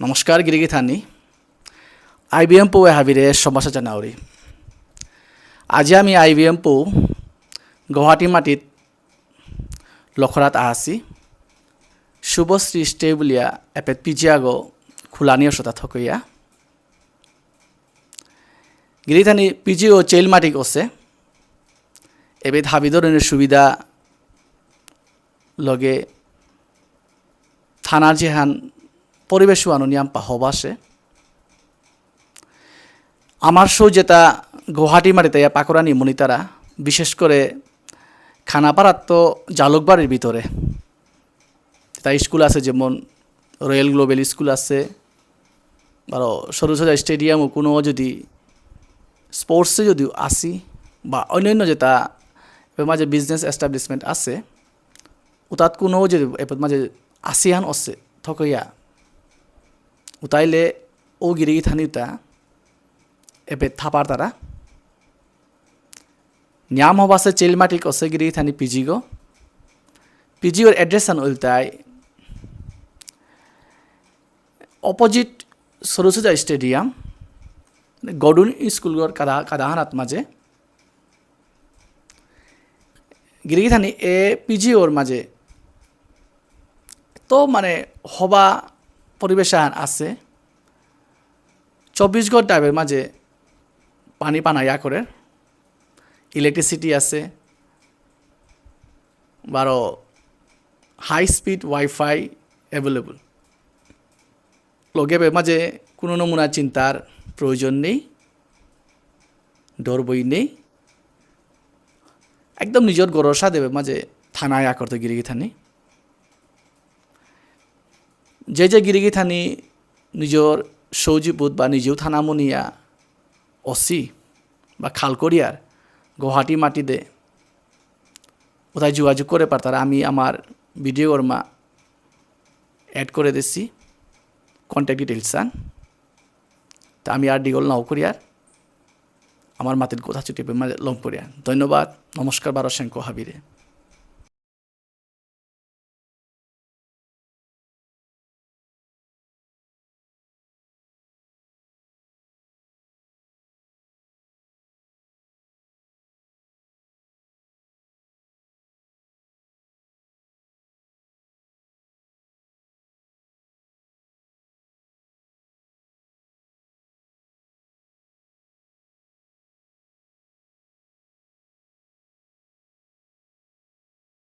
নমস্কাৰ গিৰিগি Thani IBM পো হাবিৰে সমস্যা জানাউৰি আজি আমি IBM পো গুৱাহাটী মাটিত লখৰাত আছি শুভশ্ৰী ষ্টে বুলিয়া এপেট পিজিয়াগো খুলানি সতা থকইয়া গিৰিথানি পিজিও চেল মাটিক আছে এবেদ হাবিদরের সুবিধা লগে থানার যেহান পরিবেশ নিয়ম হবাসে আমার শো যেটা গুয়াহাটি মাটিতে পাকুরানি মনিতারা বিশেষ করে খানাপাড়ার তো জালুকবাড়ির ভিতরে তাই স্কুল আছে যেমন রয়্যাল গ্লোবাল স্কুল আছে বারো সরুসজা স্টেডিয়ামও কোনো যদি স্পোর্টসে যদি আসি বা অন্যান্য যেটা মাঝে বিজনেস এস্টাবলিশমেন্ট আছে উতাত কোনো যদি এপর মাঝে আসিয়ান আছে থকইয়া উতাইলে ও গিরিগি থানিটা এপে থাপার তারা নিয়াম হবাসে চেলমাটিক আছে গিরিগি থানি পিজিগো পিজিওর এড্রেসান উল্টাই অপোজিট সরুসজা স্টেডিয়াম গডুন স্কুলগর কাদাহানাত মাঝে গিরিগি থানি এ পিজিওর মাঝে তো মানে হবা পরিবেশান আছে 24 ঘন্টা টাইপের মাঝে পানি পানাইয়া করে ইলেকট্রিসিটি আছে বারো হাই স্পিড ওয়াইফাই অ্যাভেলেবল লগে মাঝে কোনো নমুনা চিন্তার প্রয়োজন নেই ডর বই নেই একদম নিজের গরসা দেবে মাঝে থানায় করতে গিরিগি থানি যে গিরিগি থানি নিজের সৌজিপুত বা নিজেও থানা মনিয়া অসি বা খালকরিয়ার গুয়াহাটি মাটিতে কোথায় যোগাযোগ করে পারতারা আমি আমার ভিডিও কর্মা অ্যাড করে দিচ্ছি কন্ট্যাক্ট ডিটেলস তা আমি আর ডিগল নাও করিয়ার আমার মাতির কথা চুটি লং করিয়া ধন্যবাদ নমস্কার বারো শ্যাঙ্ক হাবিরে